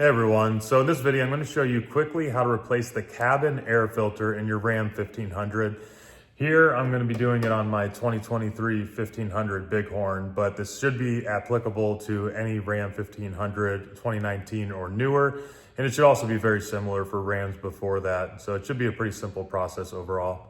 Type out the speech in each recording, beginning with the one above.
Hey everyone, so in this video I'm going to show you quickly how to replace the cabin air filter in your Ram 1500. Here I'm going to be doing it on my 2023 1500 Bighorn, but this should be applicable to any Ram 1500 2019 or newer, and it should also be very similar for Rams before that, so it should be a pretty simple process overall.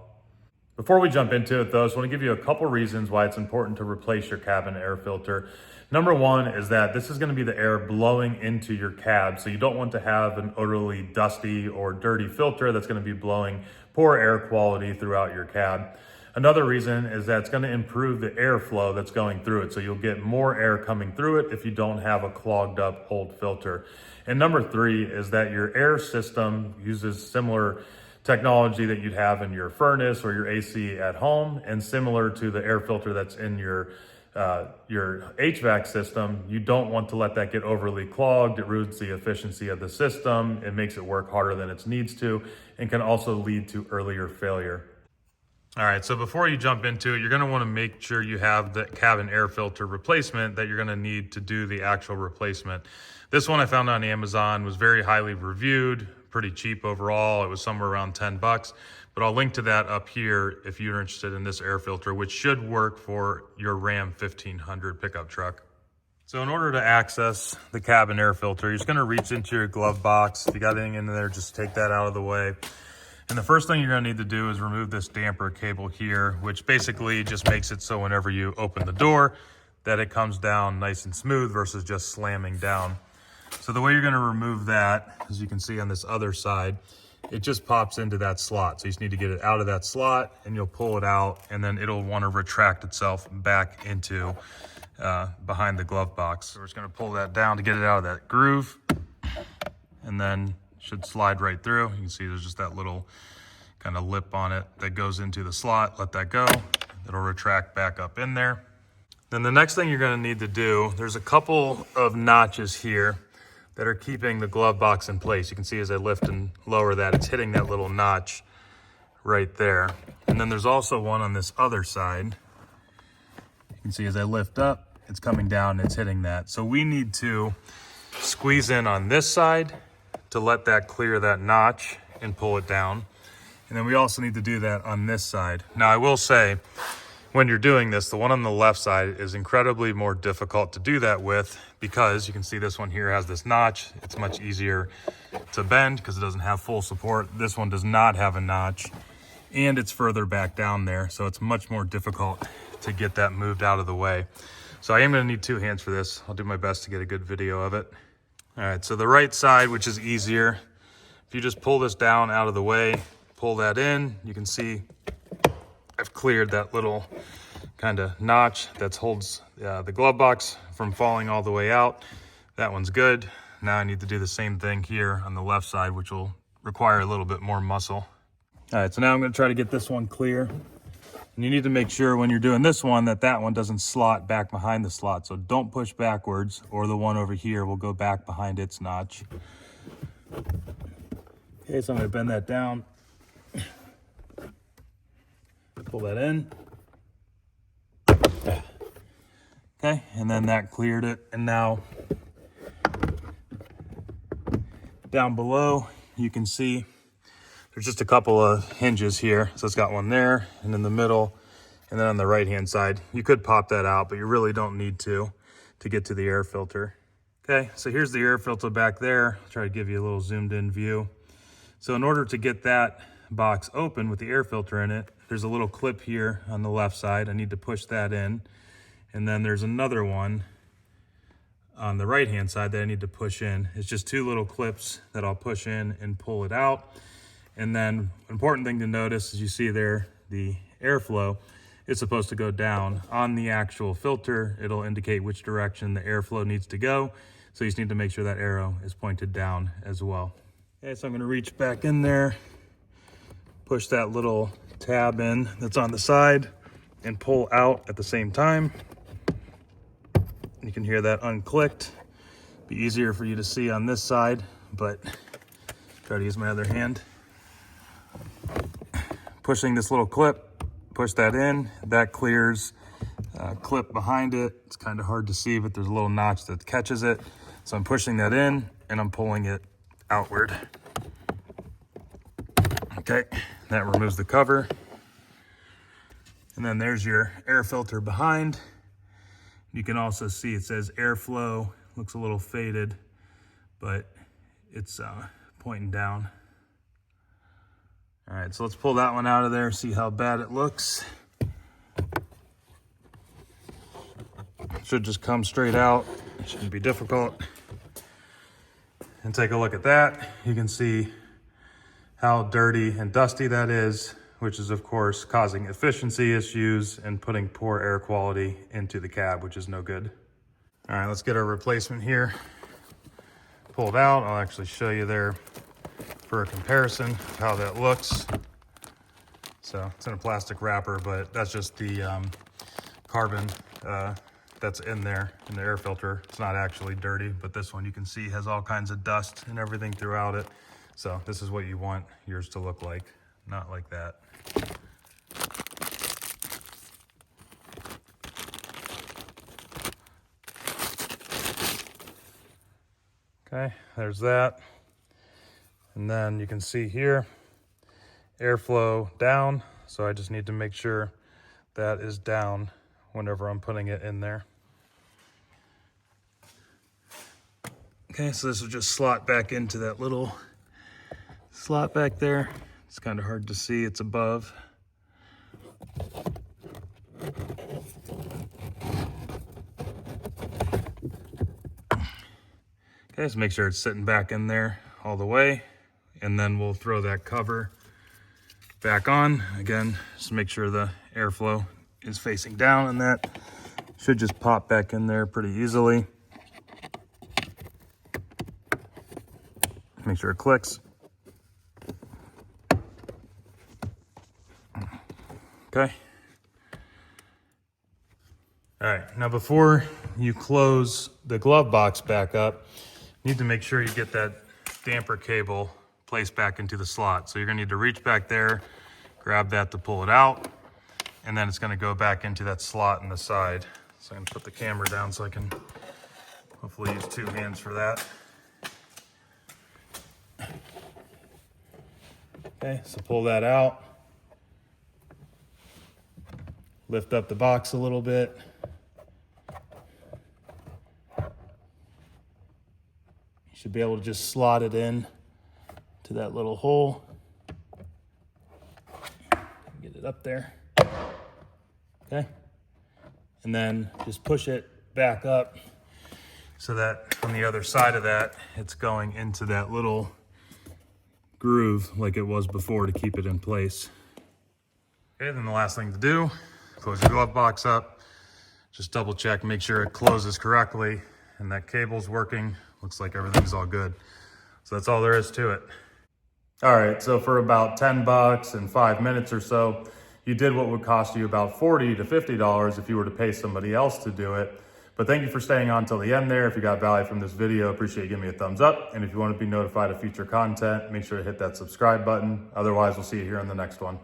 Before we jump into it though, I just want to give you a couple reasons why it's important to replace your cabin air filter. Number one is that this is going to be the air blowing into your cab, so you don't want to have an odorly dusty or dirty filter that's going to be blowing poor air quality throughout your cab. Another reason is that it's going to improve the airflow that's going through it, so you'll get more air coming through it if you don't have a clogged up old filter. And number three is that your air system uses similar technology that you'd have in your furnace or your AC at home, and similar to the air filter that's in your HVAC system. You don't want to let that get overly clogged. It ruins the efficiency of the system. It makes it work harder than it needs to, and can also lead to earlier failure. All right, so before you jump into it, you're gonna wanna make sure you have the cabin air filter replacement that you're gonna need to do the actual replacement. This one I found on Amazon, was very highly reviewed, pretty cheap overall. It was somewhere around 10 bucks, but I'll link to that up here if you're interested in this air filter, which should work for your Ram 1500 pickup truck. So in order to access the cabin air filter, you're just gonna reach into your glove box. If you got anything in there, just take that out of the way. And the first thing you're gonna need to do is remove this damper cable here, which basically just makes it so whenever you open the door, that it comes down nice and smooth versus just slamming down. So the way you're gonna remove that, as you can see on this other side, it just pops into that slot. So you just need to get it out of that slot, and you'll pull it out, and then it'll wanna retract itself back into behind the glove box. So we're just gonna pull that down to get it out of that groove, and then should slide right through. You can see there's just that little kind of lip on it that goes into the slot. Let that go. It'll retract back up in there. Then the next thing you're gonna need to do, there's a couple of notches here that are keeping the glove box in place. You can see as I lift and lower that, it's hitting that little notch right there. And then there's also one on this other side. You can see as I lift up, it's coming down and it's hitting that. So we need to squeeze in on this side to let that clear that notch and pull it down. And then we also need to do that on this side. Now I will say, when you're doing this, the one on the left side is incredibly more difficult to do that with, because you can see this one here has this notch. It's much easier to bend because it doesn't have full support. This one does not have a notch, and it's further back down there, so it's much more difficult to get that moved out of the way. So I am gonna need two hands for this. I'll do my best to get a good video of it. All right, so the right side, which is easier, if you just pull this down out of the way, pull that in, you can see I've cleared that little kind of notch that holds the glove box from falling all the way out. That one's good. Now I need to do the same thing here on the left side, which will require a little bit more muscle. All right, so now I'm gonna try to get this one clear. And you need to make sure when you're doing this one that that one doesn't slot back behind the slot. So don't push backwards, or the one over here will go back behind its notch. Okay, so I'm gonna bend that down. Pull that in. Okay, and then that cleared it. And now down below, you can see there's just a couple of hinges here. So it's got one there and in the middle, and then on the right-hand side. You could pop that out, but you really don't need to get to the air filter. Okay, so here's the air filter back there. I'll try to give you a little zoomed in view. So in order to get that box open with the air filter in it, there's a little clip here on the left side. I need to push that in. And then there's another one on the right-hand side that I need to push in. It's just two little clips that I'll push in and pull it out. And then important thing to notice is you see there, the airflow is supposed to go down. On the actual filter, it'll indicate which direction the airflow needs to go. So you just need to make sure that arrow is pointed down as well. Okay, so I'm gonna reach back in there, push that little tab in that's on the side, and pull out at the same time. You can hear that unclicked. Be easier for you to see on this side, but try to use my other hand. Pushing this little clip, push that in, that clears clip behind it. It's kind of hard to see, but there's a little notch that catches it. So I'm pushing that in, and I'm pulling it outward. Okay, that removes the cover. And then there's your air filter behind. You can also see it says airflow. Looks a little faded, but it's pointing down. All right, so let's pull that one out of there, see how bad it looks. Should just come straight out. It shouldn't be difficult. And take a look at that. You can see how dirty and dusty that is, which is of course causing efficiency issues and putting poor air quality into the cab, which is no good. All right, let's get our replacement here pulled out. I'll actually show you there for a comparison of how that looks. So it's in a plastic wrapper, but that's just the carbon that's in there in the air filter. It's not actually dirty, but this one you can see has all kinds of dust and everything throughout it. So this is what you want yours to look like, not like that. Okay, there's that. And then you can see here, airflow down. So I just need to make sure that is down whenever I'm putting it in there. Okay, so this will just slot back into that little slot back there. It's kind of hard to see, it's above. Okay, so make sure it's sitting back in there all the way, and then we'll throw that cover back on. Again, just make sure the airflow is facing down, and that should just pop back in there pretty easily. Make sure it clicks. Okay. All right, now before you close the glove box back up, you need to make sure you get that damper cable placed back into the slot. So you're gonna need to reach back there, grab that to pull it out, and then it's gonna go back into that slot in the side. So I'm gonna put the camera down so I can hopefully use two hands for that. Okay, so pull that out. Lift up the box a little bit. You should be able to just slot it in to that little hole. Get it up there. Okay. And then just push it back up so that on the other side of that, it's going into that little groove like it was before to keep it in place. Okay, then the last thing to do, close your glove box up, just double check, make sure it closes correctly and that cable's working. Looks like everything's all good. So that's all there is to it. All right, so for about 10 bucks and 5 minutes or so, you did what would cost you about $40 to $50 if you were to pay somebody else to do it. But thank you for staying on till the end there. If you got value from this video, appreciate you giving me a thumbs up. And if you want to be notified of future content, make sure to hit that subscribe button. Otherwise, we'll see you here on the next one.